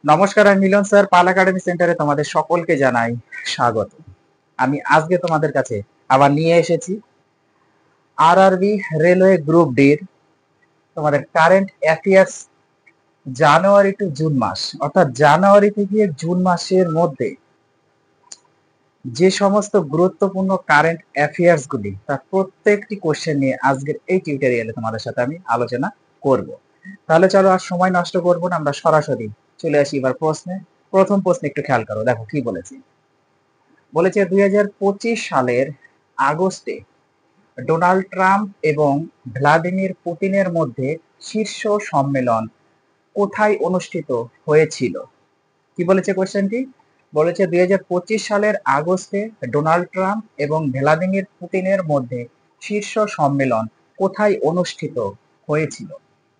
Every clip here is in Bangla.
নমস্কার, আমি মিলন স্যার। পাল একাডেমি সেন্টারে তোমাদের সকলকে জানাই স্বাগত। আমি আজকে তোমাদের কাছে আবার নিয়ে এসেছি আরআরবি রেলওয়ে গ্রুপ ডির তোমাদের current affairs January to June মাস, অর্থাৎ জানুয়ারি থেকে জুন মাসের মধ্যে যে সমস্ত গুরুত্বপূর্ণ কারেন্ট অ্যাফেয়ার্স গুলি তার প্রত্যেকটি কোশ্চেন নিয়ে আজকের এই টিউটোরিয়ালে তোমাদের সাথে আমি আলোচনা করব। তাহলে চলো আর সময় নষ্ট করবো না, আমরা সরাসরি চলে আসি এবার প্রশ্নে। প্রথম প্রশ্ন একটু খেয়াল করো, দেখো কি বলেছি। বলেছে 2025 সালের আগস্টে ডোনাল্ড ট্রাম্প এবং ভ্লাদিমির পুতিনের মধ্যে শীর্ষ সম্মেলন কোথায় অনুষ্ঠিত হয়েছিল? কি বলেছে কোশ্চেনটি? বলেছে 2025 সালের আগস্টে ডোনাল্ড ট্রাম্প এবং ভ্লাদিমির পুতিনের মধ্যে শীর্ষ সম্মেলন কোথায় অনুষ্ঠিত হয়েছিল?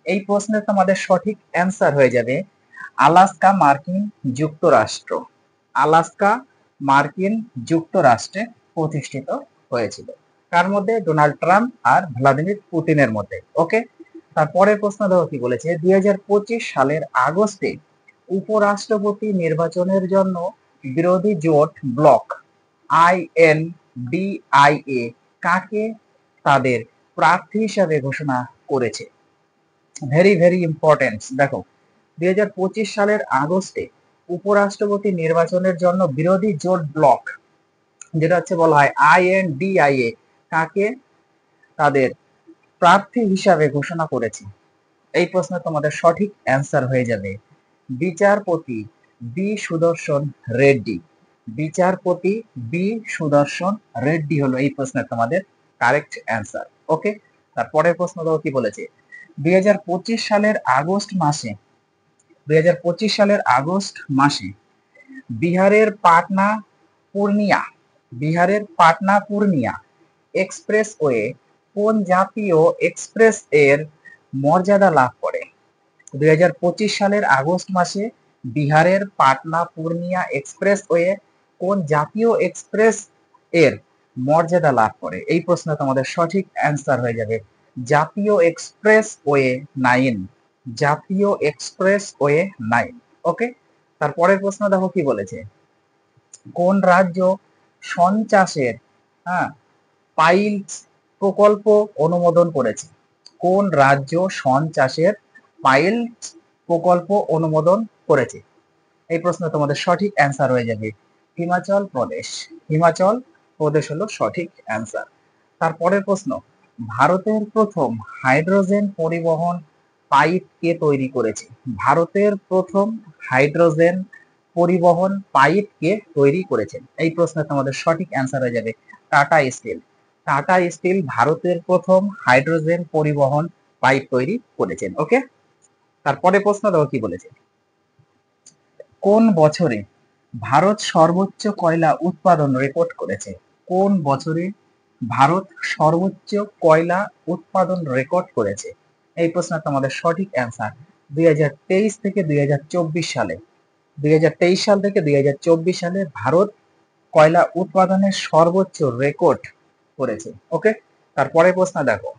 এই প্রশ্নের তোমাদের সঠিক অ্যান্সার হয়ে যাবে আলাস্কা, মার্কিন যুক্তরাষ্ট্র। আলাস্কা, মার্কিন যুক্তরাষ্ট্রে প্রতিষ্ঠিত হয়েছিল। কার মধ্যে? ডোনাল্ড ট্রাম্প আর ভ্লাদিমির পুতিনের মধ্যে। ওকে, তারপরের প্রশ্ন দেখো কি বলেছে। 2025 সালের আগস্টে উপরাষ্ট্রপতি নির্বাচনের জন্য বিরোধী জোট ব্লক INDIA কাকে তাদের প্রার্থী হিসাবে ঘোষণা করেছে? Very very important. দেখো, 2025 সালের আগস্টে উপরাষ্ট্রপতি নির্বাচনের জন্য বিরোধী জোট ব্লক, যেটা হচ্ছে বলা হয় INDIA, কাকে তাদের প্রার্থী হিসাবে ঘোষণা করেছে? এই প্রশ্নে তোমাদের সঠিক অ্যান্সার হয়ে যাবে বিচারপতি বি সুদর্শন রেড্ডি। বিচারপতি বি সুদর্শন রেড্ডি হলো এই প্রশ্নের তোমাদের কারেক্ট অ্যান্সার। ওকে, তারপরের প্রশ্ন দেখো কি বলেছে। 2025 সালের আগস্ট মাসে 2025 সালের আগস্ট মাসে বিহারের পাটনা পূর্ণিয়া এক্সপ্রেসওয়ে কোন জাতীয় এক্সপ্রেস এর মর্যাদা লাভ করে? 2025 সালের আগস্ট মাসে বিহারের পাটনা পূর্ণিয়া এক্সপ্রেসওয়ে কোন জাতীয় এক্সপ্রেস এর মর্যাদা লাভ করে? এই প্রশ্ন তোমাদের সঠিক অ্যান্সার হয়ে যাবে জাতীয় এক্সপ্রেসওয়ে 9। জাতীয় এক্সপ্রেসওয়ে 9। ওকে, তারপরের প্রশ্ন দেখো কি বলেছে। কোন রাজ্য শন চাষের পাইলস প্রকল্প অনুমোদন করেছে? কোন রাজ্য শন চাষের পাইলস প্রকল্প অনুমোদন করেছে? এই প্রশ্ন তোমাদের সঠিক অ্যান্সার হয়ে যাবে হিমাচল প্রদেশ। হিমাচল প্রদেশ হলো সঠিক অ্যান্সার। তারপরের প্রশ্ন, ভারতের প্রথম হাইড্রোজেন পরিবহন পাইপ কে তৈরি করেছে? ভারতের প্রথম হাইড্রোজেন পরিবহন পাইপ কে তৈরি করেছেন? এই প্রশ্নে তোমাদের সঠিক অ্যান্সার হয়ে যাবে টাটা স্টিল। টাটা স্টিল ভারতের প্রথম হাইড্রোজেন পরিবহন পাইপ তৈরি করেছেন। ওকে, তারপরে প্রশ্ন দেখো কি বলেছে। কোন বছরে ভারত সর্বোচ্চ কয়লা উৎপাদন রেকর্ড করেছে? কোন বছরে ভারত সর্বোচ্চ কয়লা উৎপাদন রেকর্ড করেছে? এই প্রশ্নের তোমাদের সঠিক অ্যান্সার 2023 থেকে 2024 সালে। 2023 সাল থেকে 2024 সালে ভারত কয়লা উৎপাদনের সর্বোচ্চ রেকর্ড করেছে। ওকে, তারপরে প্রশ্ন দেখো।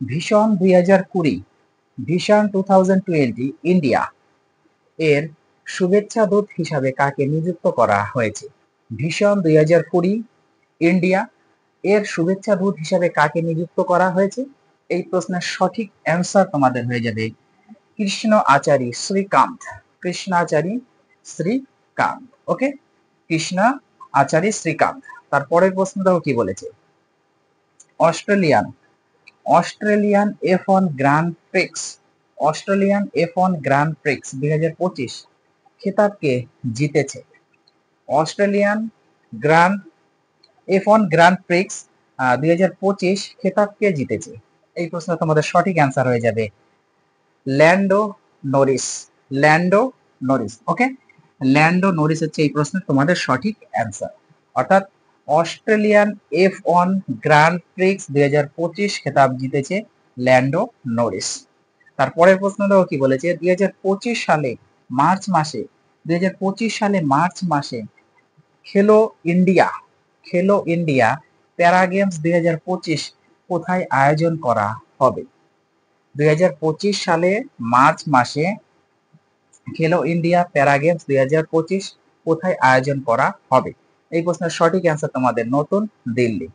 ভিশন 2020, ভিশন 2020 ইন্ডিয়া এর শুভেচ্ছা দূত হিসাবে কাকে নিযুক্ত করা হয়েছে? ভিশন 2020 ইন্ডিয়া এর শুভেচ্ছা দূত হিসাবে কাকে নিযুক্ত করা হয়েছে? এই প্রশ্নের সঠিক অ্যান্সার তোমাদের হয়ে যাবে কৃষ্ণ আচারী শ্রীকান্ত। কৃষ্ণাচারী শ্রীকান্ত। ওকে, কৃষ্ণা আচারী শ্রীকান্ত। তারপরের প্রশ্ন দেখো কি বলেছে। Australian F1 grand prix, Australian F1 grand prix 2025 খেতাবকে জিতেছে? Australian grand F1 grand prix 2025 খেতাবকে জিতেছে? এই প্রশ্ন তোমাদের সঠিক অ্যান্সার হয়ে যাবে Lando Norris. Lando Norris. Okay, Lando Norris হচ্ছে এই প্রশ্নের তোমাদের সঠিক অ্যান্সার। অর্থাৎ অস্ট্রেলিয়ান F1 গ্র্যান্ড প্রিক্স 2025 খেতাব জিতেছে ল্যান্ডো নরিস। তারপরের প্রশ্ন দেখো কি বলেছে। 2025 সালে মার্চ মাসে 2025 সালে মার্চ মাসে খেলো ইন্ডিয়া প্যারা গেমস 2025 কোথায় আয়োজন করা হবে? 2025 সালে মার্চ মাসে খেলো ইন্ডিয়া প্যারা গেমস 2025 কোথায় আয়োজন করা হবে? এই প্রশ্নের সঠিক অ্যান্সার তোমাদের নতুন দিল্লি।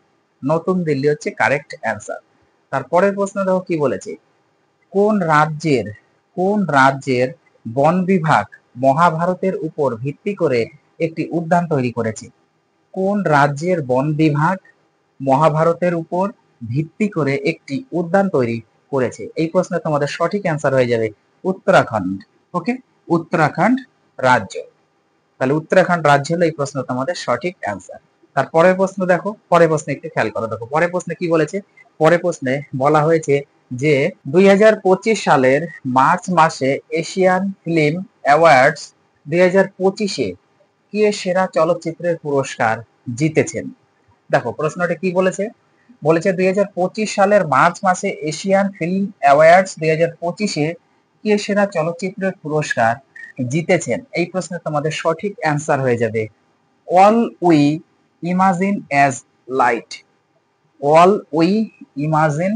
নতুন দিল্লি হচ্ছে কারেক্ট অ্যান্সার। তারপরের প্রশ্ন দেখো কি বলেছে, কোন রাজ্যের বন বিভাগ মহাভারতের উপর ভিত্তি করে একটি উদ্যান তৈরি করেছে? কোন রাজ্যের বন বিভাগ মহাভারতের উপর ভিত্তি করে একটি উদ্যান তৈরি করেছে? এই প্রশ্নে তোমাদের সঠিক অ্যান্সার হয়ে যাবে উত্তরাখণ্ড। ওকে, উত্তরাখণ্ড রাজ্য। তাহলে উত্তরাখণ্ড রাজ্য হলো এই প্রশ্ন তোমাদের সঠিক অ্যান্সার। তার পরের প্রশ্ন দেখো, পরের প্রশ্নে একটু খেয়াল করো। দেখো পরের প্রশ্নে কি বলেছে, পরের প্রশ্নে বলা হয়েছে যে 2025 সালের মার্চ মাসে এশিয়ান ফিল্ম অ্যাওয়ার্ডস 2025-এ কে সেরা চলচ্চিত্রের পুরস্কার জিতেছেন? দেখো প্রশ্নটা কি বলেছে, বলেছে 2025 সালের মার্চ মাসে এশিয়ান ফিল্ম অ্যাওয়ার্ডস 2025-এ কে সেরা চলচ্চিত্রের পুরস্কার জিতেছেন? এই প্রশ্নে তোমাদের সঠিক অ্যান্সার হয়ে যাবে all we imagine as light. All we imagine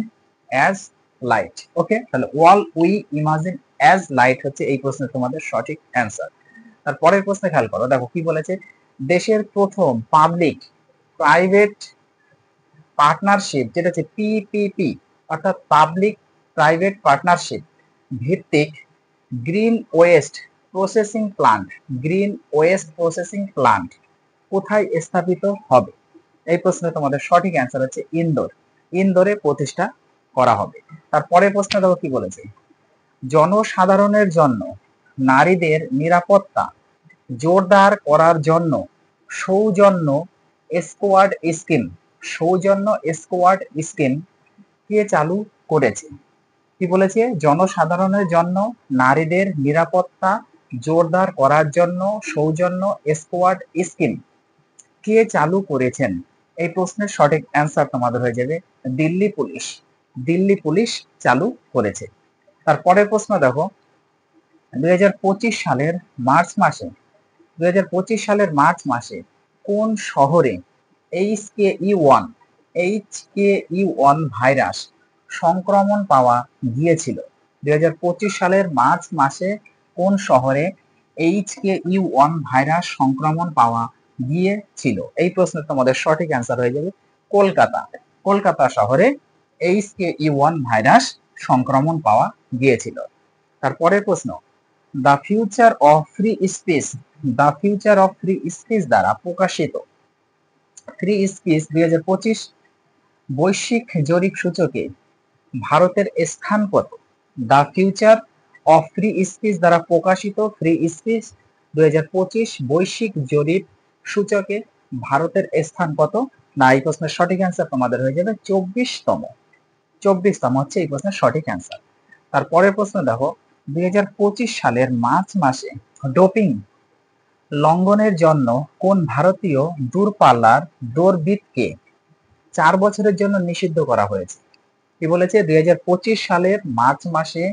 as light. Okay, তাহলে all we imagine as light হচ্ছে এই প্রশ্নে তোমাদের সঠিক অ্যান্সার। তার পরের প্রশ্নে খেয়াল করো। দেখো কি বলেছে, দেশের প্রথম পাবলিক প্রাইভেট পার্টনারশিপ, যেটা হচ্ছে পিপিপি অর্থাৎ পাবলিক প্রাইভেট পার্টনারশিপ ভিত্তিক green West processing plant, green West processing plant কোথায় স্থাপিত হবে? এই প্রশ্নে তোমাদের সঠিক অ্যান্সার হচ্ছে ইন্দোর। ইন্দোরে প্রতিষ্ঠা করা হবে। তারপরে প্রশ্ন দেখো কি বলেছে, জনসাধারণের জন্য নারীদের নিরাপত্তা জোরদার করার জন্য সৌজন্য স্কোয়াড স্কিম, সৌজন্য স্কোয়াড স্কিম কে চালু করেছে? কি বলেছে, জনসাধারণের জন্য নারীদের নিরাপত্তা জোরদার করার জন্য সৌজন্য স্কোয়াড স্কিম কে চালু করেছেন? এই প্রশ্নের সঠিক অ্যান্সার তোমাদের হয়ে যাবে দিল্লি পুলিশ। দিল্লি পুলিশ চালু করেছে। তারপরের প্রশ্ন দেখো, 2025 সালের মার্চ মাসে 2025 সালের মার্চ মাসে কোন শহরে এইচকে ইউ ওয়ান ভাইরাস সংক্রমণ পাওয়া গিয়েছিল? 2025 সালের মার্চ মাসে কোন শহরে এইচকে ইউ ওয়ান ভাইরাস সংক্রমণ পাওয়া গিয়েছিল? এই প্রশ্নের তোমাদের সঠিক অ্যান্সার হয়ে যাবে কলকাতা। কলকাতা শহরে এইচকে ইউ ওয়ান ভাইরাস সংক্রমণ পাওয়া গিয়েছিল। তারপরের প্রশ্ন, the future of free speech, the future of free speech দ্বারা প্রকাশিত ফ্রি স্পিচ 2025 বৈশ্বিক জরিপ সূচকে ভারতের স্থান কত? The future of free speech দ্বারা প্রকাশিত ফ্রি স্পিচ 2025 বৈশ্বিক জরিপ সূচকে ভারতের স্থান কত? না, এই প্রশ্নের সঠিক অ্যান্সার তোমাদের হয়ে যাবে 24তম। 24তম হচ্ছে এই প্রশ্নের সঠিক অ্যান্সার। তারপরের প্রশ্ন দেখো, 2025 সালের মার্চ মাসে ডোপিং লঙ্ঘনের জন্য কোন ভারতীয় দূরপাল্লার দৌড়বিদকে 4 বছরের জন্য নিষিদ্ধ করা হয়েছে? কি বলেছে, 2025 সালের মার্চ মাসে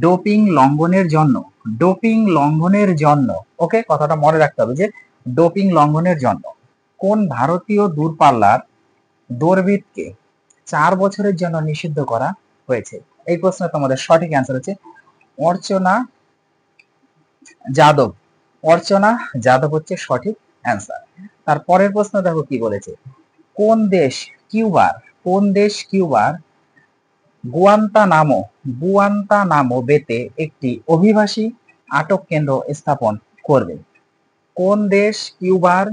ডোপিং লঙ্ঘনের জন্য, ডোপিং লঙ্ঘনের জন্য, ওকে কথাটা মনে রাখতে হবে যে ডোপিং লঙ্ঘনের জন্য কোন ভারতীয় দূরপাল্লার দৌড়বিদকে 4 বছরের জন্য নিষিদ্ধ করা হয়েছে? এই প্রশ্নে তোমাদের সঠিক অ্যান্সার হচ্ছে অর্চনা যাদব। অর্চনা যাদব হচ্ছে সঠিক অ্যান্সার। তারপরের প্রশ্ন দেখো কি বলেছে, কোন দেশ কিউবার গুয়ান্তানামো বেতে একটি অভিবাসী আটক কেন্দ্র স্থাপন করবে? কোন দেশ কিউবার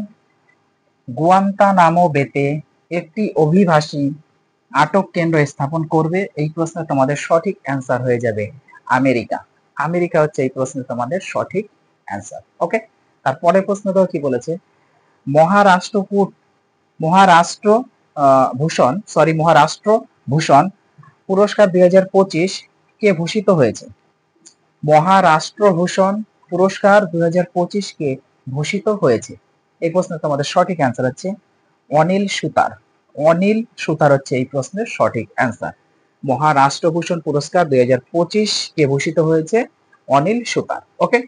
গুয়ান্তানামো বেতে একটি অভিবাসী আটক কেন্দ্র স্থাপন করবে? এই প্রশ্নে তোমাদের সঠিক অ্যান্সার হয়ে যাবে আমেরিকা। আমেরিকা হচ্ছে এই প্রশ্নে তোমাদের সঠিক অ্যান্সার। ওকে, তারপরে প্রশ্ন দেখো কি বলেছে, মহারাষ্ট্র ভূষণ পুরস্কার 2025 কে ভূষিত হয়েছে? মহারাষ্ট্র ভূষণ পুরস্কার 2025 কে ভূষিত হয়েছে? এই প্রশ্নের তোমাদের সঠিক অ্যান্সার হচ্ছে অনিল সুতার। অনিল সুতার হচ্ছে এই প্রশ্নের সঠিক অ্যান্সার। মহারাষ্ট্রভূষণ পুরস্কার 2025 কে ভূষিত হয়েছে অনিল সুতার। ওকে,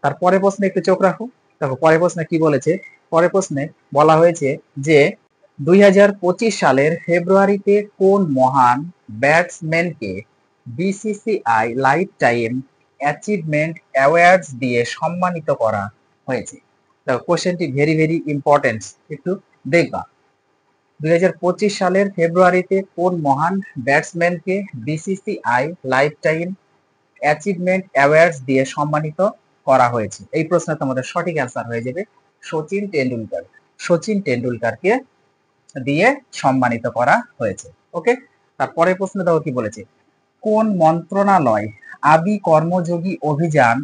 তারপরে প্রশ্নে একটু চোখ রাখো। দেখো পরের প্রশ্নে কি বলেছে, পরের প্রশ্নে বলা হয়েছে যে 2025 সালের ফেব্রুয়ারিতে কোন মহান ব্যাটসম্যানকে BCCI life time achievement awards দিয়ে সম্মানিত করা হয়েছে? দেখো কোশ্চেনটি ভেরি ভেরি ইম্পর্টেন্ট, একটু দেখবা। 2025 সালের ফেব্রুয়ারিতে কোন মহান ব্যাটসম্যানকে BCCI life time achievement awards দিয়ে সম্মানিত করা হয়েছে? এই প্রশ্নে তোমাদের সঠিক অ্যান্সার হয়ে যাবে সচিন টেন্ডুলকার। সচিন টেন্ডুলকারকে দিয়ে সম্মানিত করা হয়েছে। ওকে, তারপরে প্রশ্ন দেখো কি বলেছে, কোন মন্ত্রণালয় আদি কর্মযোগী অভিযান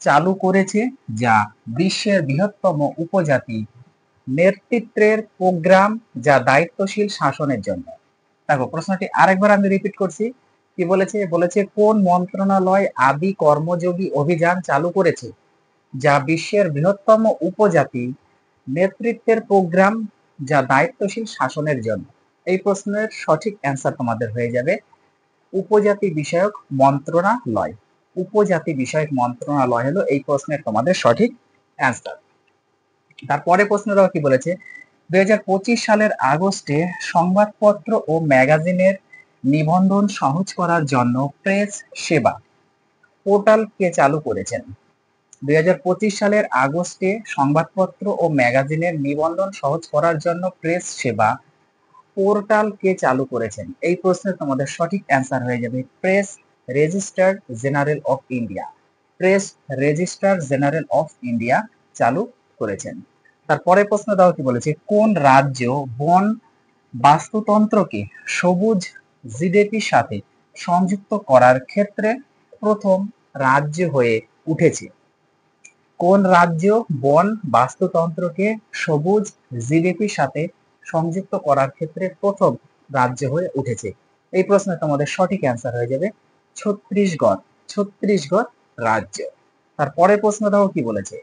চালু করেছে যা বিশ্বের বৃহত্তম উপজাতি নেতৃত্বের প্রোগ্রাম যা দায়িত্বশীল শাসনের জন্য? দেখো প্রশ্নটি আরেকবার আমি রিপিট করছি, কি বলেছে, বলেছে কোন মন্ত্রণালয় আদি কর্মযোগী অভিযান চালু করেছে যা বিশ্বের বৃহত্তম উপজাতি নেতৃত্বের প্রোগ্রাম যা দায়িত্বশীল শাসনের জন্য? এই প্রশ্নের সঠিক অ্যান্সার তোমাদের হয়ে যাবে উপজাতি বিষয়ক মন্ত্রণালয়। উপজাতি বিষয়ক মন্ত্রণালয় হলো এই প্রশ্নের তোমাদের সঠিক অ্যান্সার। তারপরে প্রশ্নটাও কি বলেছে, 2025 সালের আগস্টে সংবাদপত্র ও ম্যাগাজিনের নিবন্ধন সহজ করার জন্য প্রেস সেবা পোর্টাল কে চালু করেছেন? 2025 সালের আগস্টে সংবাদপত্র ও ম্যাগাজিনের নিবন্ধন সহজ করার জন্য প্রেস সেবা পোর্টাল কে চালু করেছেন? এই প্রশ্নের তোমাদের সঠিক অ্যান্সার হয়ে যাবে press registrar general of India. Press registrar general of India চালু করেছেন। তারপরে প্রশ্ন দাও কি বলেছে, কোন রাজ্য বন বাস্তুতন্ত্রকে সবুজ জিডিপির সাথে সংযুক্ত করার ক্ষেত্রে প্রথম রাজ্য হয়ে উঠেছে? কোন রাজ্য বন বাস্তুতন্ত্রকে সবুজ জিডিপির সাথে সংযুক্ত করার ক্ষেত্রে প্রথম রাজ্য হয়ে উঠেছে? এই প্রশ্নে তোমাদের সঠিক অ্যান্সার হয়ে যাবে ছত্তিশগড়। ছত্তিশগড় রাজ্য। তারপরে প্রশ্ন দেখো কি বলেছে,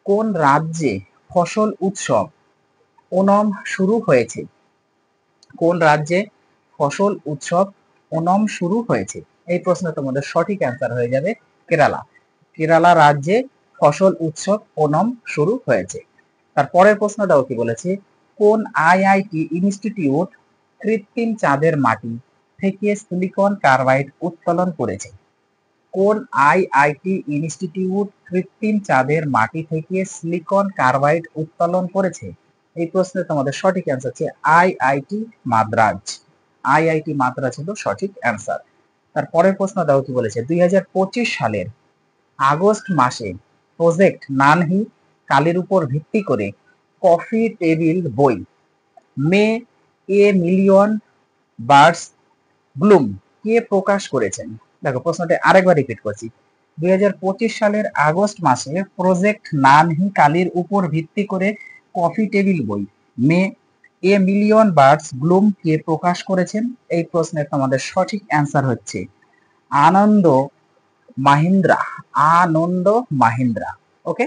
কোন রাজ্যে ফসল উৎসব ওনম শুরু হয়েছে? কোন রাজ্যে ফসল উৎসব ওনম শুরু হয়েছে? এই প্রশ্নে তোমাদের সঠিক অ্যান্সার হয়ে যাবে কেরালা। কেরালা রাজ্যে ফসল উৎসব ওনম শুরু হয়েছে। তারপরের প্রশ্নটাও কি বলেছে, কোন আইআইটি ইনস্টিটিউট কৃত্রিম চাঁদের মাটি থেকে সিলিকন কার্বাইড উত্তোলন করেছে? কোন আইআইটি ইনস্টিটিউট কৃত্রিম চাঁদের মাটি থেকে সিলিকন কার্বাইড উত্তোলন করেছে? এই প্রশ্নের তোমাদের সঠিক অ্যান্সার হচ্ছে আইআইটি মাদ্রাজ। আইআইটি মাদ্রাজ হলো সঠিক অ্যান্সার। তারপরের প্রশ্ন দাও কি বলেছে, 2025 সালের আগস্ট মাসে প্রজেক্ট নানহি কালের উপর ভিত্তি করে কফি টেবিল বই মে এ মিলিয়ন বার্ডস ব্লুম কে প্রকাশ করেছেন? দেখো প্রশ্নটা আরেকবার রিপিট করছি, 2025 সালের আগস্ট মাসে প্রজেক্ট নানহি কালির উপর ভিত্তি করে কফি টেবিল বই মে এ মিলিয়ন বার্ডস ব্লুম কে প্রকাশ করেছেন? এই প্রশ্নের তোমাদের সঠিক অ্যান্সার হচ্ছে আনন্দ মাহিন্দ্রা। আনন্দ মাহিন্দ্রা। ওকে,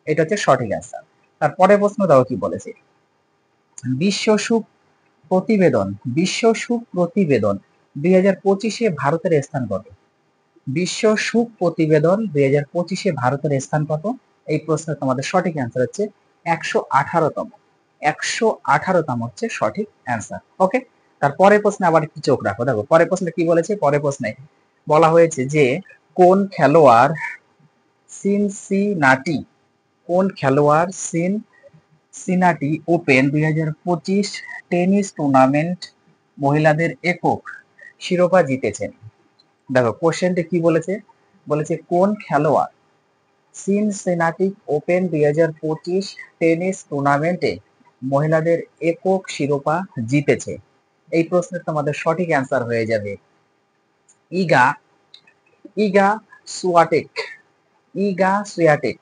এটা হচ্ছে সঠিক অ্যান্সার। তারপরে প্রশ্ন দাও কি বলেছে, বিশ্ব সুখ প্রতিবেদন 2025-এ ভারতের স্থান কত? বিশ্ব সুখ প্রতিবেদন 2025-এ ভারতের স্থান কত? এই প্রশ্নের তোমাদের সঠিক অ্যান্সার হচ্ছে 118তম। 118তম হচ্ছে সঠিক অ্যান্সার। ওকে, তারপরের প্রশ্নে আবার একটু চোখ রাখো। দেখো পরের প্রশ্নে কি বলেছে, পরের প্রশ্নে বলা হয়েছে যে কোন খেলোয়াড় সিনসিনাটি সিনাটি ওপেন 2025 টেনিস টুর্নামেন্ট মহিলাদের একক শিরোপা জিতেছেন? দেখো কোশ্চেনটি কি বলেছে, বলেছে কোন খেলোয়াড় সিনসিনাটি ওপেন 2025 টেনিস টুর্নামেন্টে মহিলাদের একক শিরোপা জিতেছে? এই প্রশ্নের তোমাদের সঠিক অ্যান্সার হয়ে যাবে ইগা ইগা সুয়াটেক। ইগা সুয়াটেক।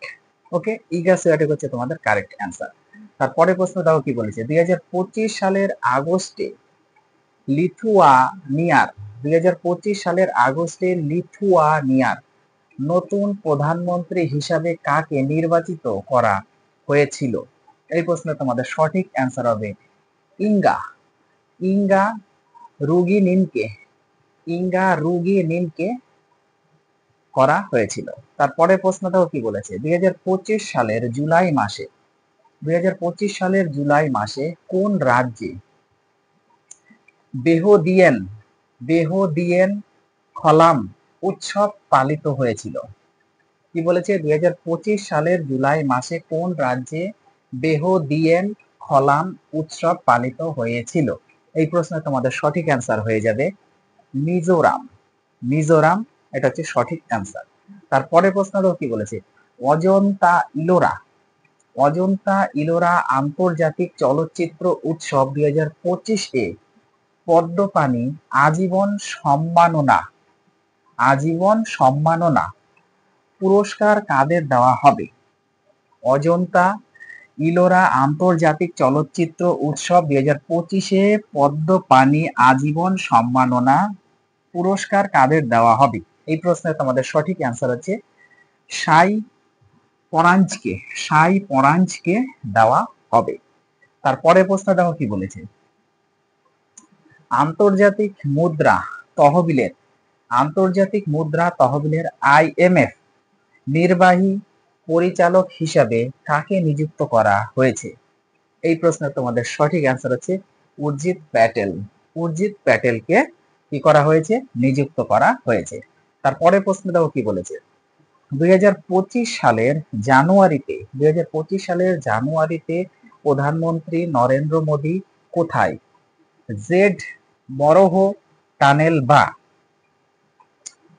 ওকে, ইগা সুয়াটেক হচ্ছে তোমাদের কারেক্ট অ্যান্সার। তারপরে প্রশ্ন দাও কি বলেছে, 2025 সালের আগস্টে লিথুয়ানিয়ার 2025 সালের আগস্টে লিথুয়ানিয়ার নতুন প্রধানমন্ত্রী হিসাবে কাকে নির্বাচিত করা হয়েছিল? এই প্রশ্নে তোমাদের সঠিক অ্যান্সার হবে ইঙ্গা ইঙ্গা রুগিনিনকে। ইঙ্গা রুগিনিনকে করা হয়েছিল। তারপরে প্রশ্নটাও কি বলেছে, 2025 সালের জুলাই মাসে 2025 সালের জুলাই মাসে কোন রাজ্যে বেহদিয়েন খলাম উৎসব পালিত হয়েছিল? কি বলেছে 2025 সালের জুলাই মাসে কোন রাজ্যে বেহদিয়েন খলাম উৎসব পালিত হয়েছিল? এই প্রশ্নে তোমাদের সঠিক অ্যান্সার হয়ে যাবে মিজোরাম। মিজোরাম এটা হচ্ছে সঠিক অ্যান্সার। তারপরে প্রশ্ন দেখো কি বলেছে, অজন্তা ইলোরা অজন্তা ইলোরা আন্তর্জাতিক চলচ্চিত্র উৎসব 2025 এ পদ্মপাণি আজীবন সম্মাননা পুরস্কার কাদের দেওয়া হবে? অজন্তা ইলোরা আন্তর্জাতিক চলচ্চিত্র উৎসব 2025-এ পদ্মপাণি আজীবন সম্মাননা পুরস্কার কাদের দেওয়া হবে? এই প্রশ্নের তোমাদের সঠিক অ্যান্সার হচ্ছে সাই পরাঞ্জকে দেওয়া হবে। তারপরে প্রশ্ন দেখো কি বলেছে, আন্তর্জাতিক মুদ্রা তহবিলের IMF নির্বাহী পরিচালক হিসাবে কাকে নিযুক্ত করা হয়েছে? এই প্রশ্নের তোমাদের সঠিক অ্যান্সার হচ্ছে উর্জিত প্যাটেলকে কি করা হয়েছে? নিযুক্ত করা হয়েছে। তারপরে প্রশ্ন দেখো কি বলেছে, 2025 সালের জানুয়ারিতে প্রধানমন্ত্রী নরেন্দ্র মোদী কোথায় জেড মরহ টানেল বা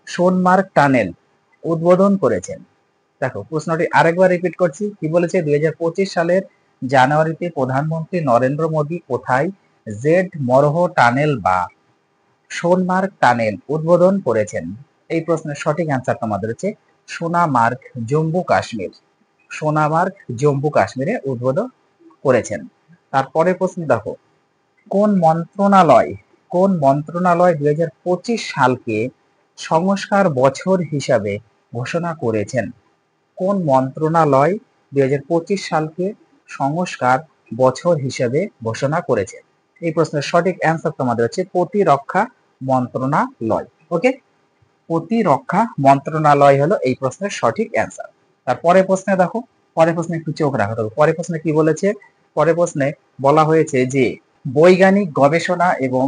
সোনমার্গ টানেল উদ্বোধন করেছেন? দেখো প্রশ্নটি আরেকবার রিপিট করছি, কি বলেছে 2025 সালের জানুয়ারিতে প্রধানমন্ত্রী নরেন্দ্র মোদী কোথায় জেড মরহ টানেল বা সোনমার্গ টানেল উদ্বোধন করেছেন? এই প্রশ্নের সঠিক অ্যান্সার তোমাদের হচ্ছে সোনামার্গ জম্মু কাশ্মীরে উদ্বোধন করেছেন। তারপরে প্রশ্ন দেখো, কোন মন্ত্রণালয় 2025 সালকে সংস্কার বছর হিসাবে ঘোষণা করেছেন? কোন মন্ত্রণালয় 2025 সালকে সংস্কার বছর হিসেবে ঘোষণা করেছে? এই প্রশ্নের সঠিক অ্যান্সার তোমাদের হচ্ছে প্রতিরক্ষা মন্ত্রণালয়। ওকে, প্রতিরক্ষা মন্ত্রণালয় হলো এই প্রশ্নের সঠিক অ্যান্সার। তারপরে প্রশ্নে দেখো, পরের প্রশ্নে একটু চোখ রাখতে হবে। পরের প্রশ্নে কি বলেছে, পরের প্রশ্নে বলা হয়েছে যে বৈজ্ঞানিক গবেষণা এবং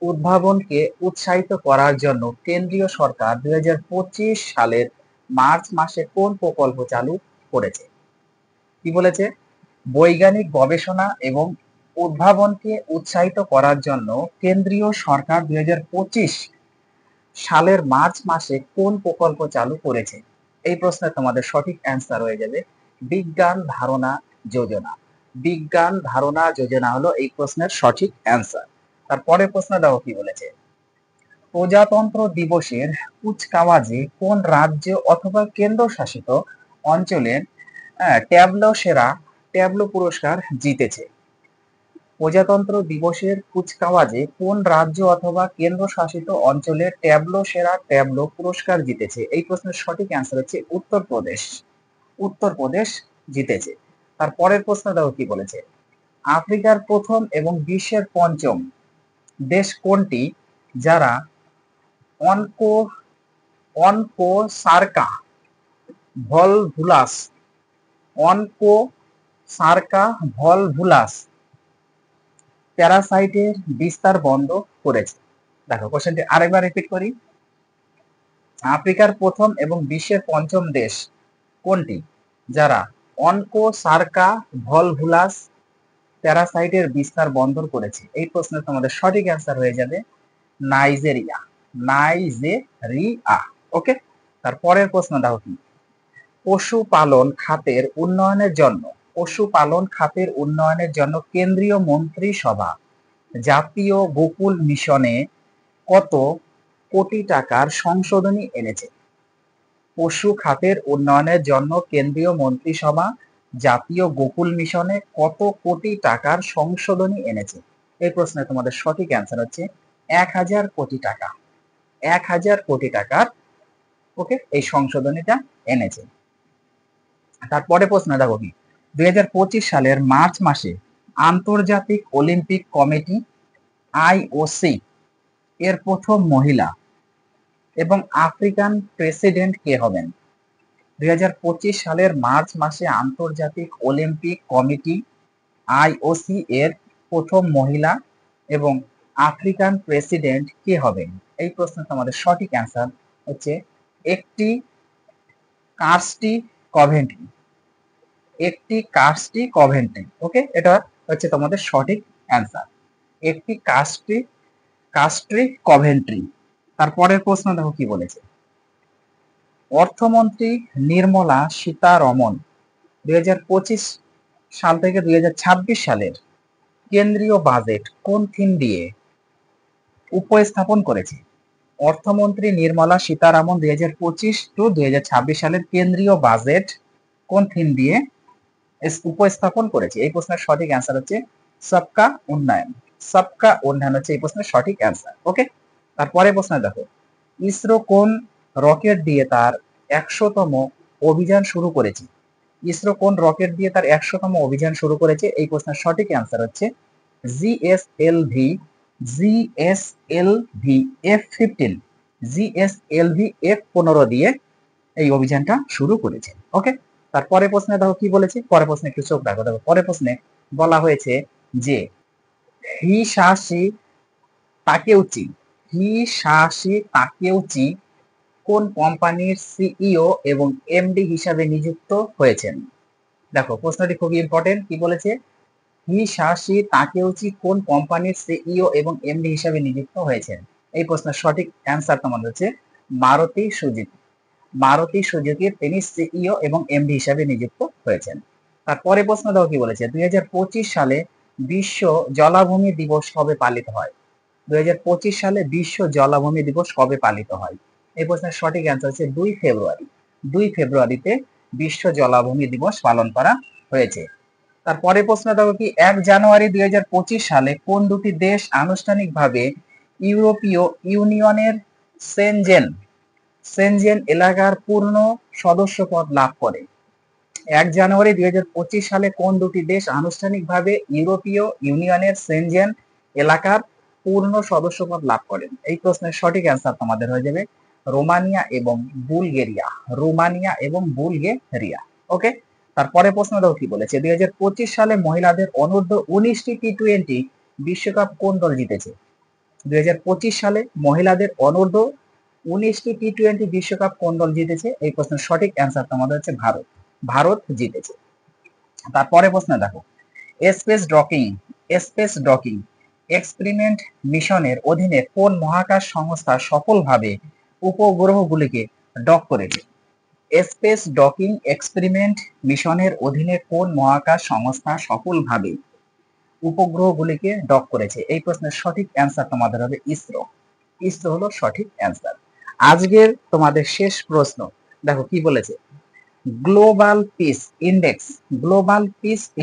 উদ্ভাবনকে উৎসাহিত করার জন্য কেন্দ্রীয় সরকার 2025 সালের মার্চ মাসে কোন প্রকল্প চালু করেছে? কি বলেছে, বৈজ্ঞানিক গবেষণা এবং উদ্ভাবনকে উৎসাহিত করার জন্য কেন্দ্রীয় সরকার 2025 সালের মার্চ মাসে কোন প্রকল্প চালু করেছে? এই প্রশ্নের তোমাদের সঠিক অ্যান্সার হয়ে যাবে বিজ্ঞান ধারণা যোজনা হলো এই প্রশ্নের সঠিক অ্যান্সার। তারপরে প্রশ্ন দেখো কি বলেছে, প্রজাতন্ত্র দিবসের কুচকাওয়াজে কোন রাজ্য অথবা কেন্দ্রশাসিত অঞ্চলের ট্যাবলো পুরস্কার জিতেছে? প্রজাতন্ত্র দিবসের কুচকাওয়াজে কোন রাজ্য অথবা কেন্দ্রশাসিত অঞ্চলের ট্যাবলো পুরস্কার জিতেছে? এই প্রশ্নের সঠিক অ্যান্সার হচ্ছে উত্তরপ্রদেশ জিতেছে। তারপরের প্রশ্ন দেখো কি বলেছে, আফ্রিকার প্রথম এবং বিশ্বের পঞ্চম দেশ কোনটি যারা অনকোসার্কা ভলভুলাস প্যারাসাইটের বিস্তার বন্ধ করেছে? দেখো কোশ্চেনটি আরেকবার রিপিট করি, আফ্রিকার প্রথম এবং বিশ্বের পঞ্চম দেশ কোনটি যারা অনকোসার্কা ভলভুলাস প্যারাসাইটের বিস্তার বন্ধ করেছে? এই প্রশ্নের তোমাদের সঠিক অ্যান্সার হয়ে যাবে নাইজেরিয়া। ওকে, তারপরের প্রশ্ন দেখো কি, পশুপালন খাতের উন্নয়নের জন্য কেন্দ্রীয় মন্ত্রিসভা জাতীয় গোকুল মিশনে কত কোটি টাকার সংশোধনী এনেছে? পশু খাতের উন্নয়নের জন্য কেন্দ্রীয় মন্ত্রিসভা জাতীয় গোকুল মিশনে কত কোটি টাকার সংশোধনী এনেছে? এই প্রশ্নে তোমাদের সঠিক অ্যান্সার হচ্ছে 1000 কোটি টাকা। 1000 কোটি টাকার ওকে এই সংশোধনীটা এনেছে। তারপরে প্রশ্ন দেখো কি, 2025 সালের মার্চ মাসে আন্তর্জাতিক অলিম্পিক কমিটি IOC এর প্রথম মহিলা এবং আফ্রিকান প্রেসিডেন্ট কে হবেন? 2025 সালের মার্চ মাসে আন্তর্জাতিক অলিম্পিক কমিটি IOC এর প্রথম মহিলা এবং আফ্রিকান প্রেসিডেন্ট কে হবেন? এই প্রশ্নের তোমাদের সঠিক অ্যান্সার হচ্ছে একটি কার্সটি কভেন্ট্রি, একটি কার্সটি কভেন্ট্রি। ওকে, এটা হচ্ছে তোমাদের সঠিক অ্যান্সার, একটি কাস্ট্রি কভেন্ট্রি। তারপরের প্রশ্ন দেখো কি বলেছে, অর্থমন্ত্রী নির্মলা সীতারমণ 2025 সাল থেকে 2026 সালের কেন্দ্রীয় বাজেট কোন থিম দিয়ে উপস্থাপন করেছে? অর্থমন্ত্রী নির্মলা সীতারামন 2025 টু 2026 সালের কেন্দ্রীয় বাজেট কোন থিম দিয়ে উপস্থাপন করেছে? এই প্রশ্নের সঠিক অ্যান্সার হচ্ছে সবকা উন্নয়ন। সবকা উন্নয়ন হচ্ছে এই প্রশ্নের সঠিক অ্যান্সার। ওকে, তারপরে প্রশ্ন দেখো, ইসরো কোন রকেট দিয়ে তার 100তম অভিযান শুরু করেছে? ইসরো কোন রকেট দিয়ে তার 100তম অভিযান শুরু করেছে? এই প্রশ্নের সঠিক অ্যান্সার হচ্ছে জিএসএলভি F15, জিএসএলভি F15 দিয়ে এই অভিযানটা শুরু করেছে। ওকে, তারপরে প্রশ্নে দেখো কি বলেছে, পরে প্রশ্নে একটু চোখ রাখো। দেখো পরে প্রশ্নে বলা হয়েছে যে হিসাশি তাকেউচি কোন কোম্পানির সিইও এবং এমডি হিসাবে নিযুক্ত হয়েছেন? দেখো প্রশ্নটি খুবই ইম্পর্টেন্ট। কি বলেছে, হিসাশি তাকেউচি কোন কোম্পানির সিইও এবং এমডি হিসাবে নিযুক্ত হয়েছেন? এই প্রশ্নের সঠিক অ্যান্সার তোমাদের হচ্ছে মারুতি সুজুকি। মারুতি সুজুকির তিনি সিইও এবং এমডি হিসাবে নিযুক্ত হয়েছেন। তারপরে প্রশ্ন দেখো কি বলেছে, 2025 সালে বিশ্ব জলাভূমি দিবস কবে পালিত হয়? 2025 সালে বিশ্ব জলাভূমি দিবস কবে পালিত হয়? এই প্রশ্নের সঠিক অ্যান্সার হচ্ছে 2 ফেব্রুয়ারি। 2 ফেব্রুয়ারিতে বিশ্ব জলাভূমি দিবস পালন করা হয়েছে। তারপরে প্রশ্ন দেখো কি, 1 জানুয়ারি 2025 সালে কোন দুটি দেশ আনুষ্ঠানিকভাবে ইউরোপীয় ইউনিয়নের সেনজেন এলাকার পূর্ণ সদস্যপদ লাভ করে? 1 জানুয়ারি 2025 সালে কোন দুটি দেশ আনুষ্ঠানিকভাবে ইউরোপীয় ইউনিয়নের সেনজেন এলাকার পূর্ণ সদস্যপদ লাভ করেন? এই প্রশ্নের সঠিক অ্যান্সার তোমাদের হয়ে যাবে রোমানিয়া এবং বুলগেরিয়া। রোমানিয়া এবং বুলগেরিয়া। ওকে, তারপরে প্রশ্ন দেখো কি বলেছে, 2025 সালে মহিলাদের অনূর্ধ্ব 19 টি20 বিশ্বকাপ কোন দল জিতেছে? 2025 সালে মহিলাদের অনূর্ধ্ব 19 টি20 বিশ্বকাপ কোন দল জিতেছে? এই প্রশ্নের সঠিক অ্যান্সার তোমাদের হচ্ছে ভারত। ভারত জিতেছে। তারপরে প্রশ্ন দেখো, স্পেস ডকিং এক্সপেরিমেন্ট মিশনের অধীনে কোন মহাকাশ সংস্থা সফলভাবে উপগ্রহগুলিকে ডক করেছে? স্পেস ডকিং এক্সপেরিমেন্ট মিশনের অধীনে কোন মহাকাশ সংস্থা সফলভাবে উপগ্রহগুলিকে ডক করেছে? এই প্রশ্নের সঠিক অ্যান্সার তোমাদের হবে ইসরো। ইসরো হলো সঠিক অ্যান্সার। আজকের তোমাদের শেষ প্রশ্ন দেখো কি বলেছে, global peace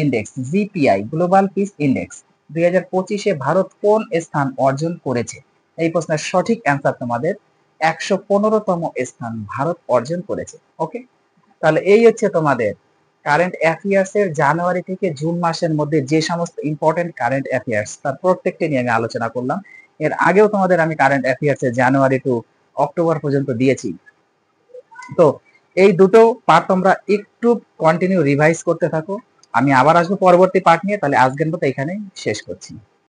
index GPI global peace index 2025-এ ভারত কোন স্থান অর্জন করেছে? এই প্রশ্নের সঠিক অ্যান্সার তোমাদের 115তম স্থান ভারত অর্জন করেছে। ওকে, তাহলে এই হচ্ছে তোমাদের কারেন্ট অ্যাফেয়ার্স এর জানুয়ারি থেকে জুন মাসের মধ্যে যে সমস্ত ইম্পর্টেন্ট কারেন্ট অ্যাফেয়ার্স তার প্রত্যেকটা নিয়ে আমি আলোচনা করলাম। এর আগেও তোমাদের আমি কারেন্ট অ্যাফেয়ার্স এর জানুয়ারি টু অক্টোবর পর্যন্ত দিয়েছি। তো এই দুটো পার্ট তোমরা একটু কন্টিনিউ রিভাইজ করতে থাকো। আমি আবার আসবো পরবর্তী পার্ট নিয়ে। তাহলে আজকের মতো এখানেই শেষ করছি।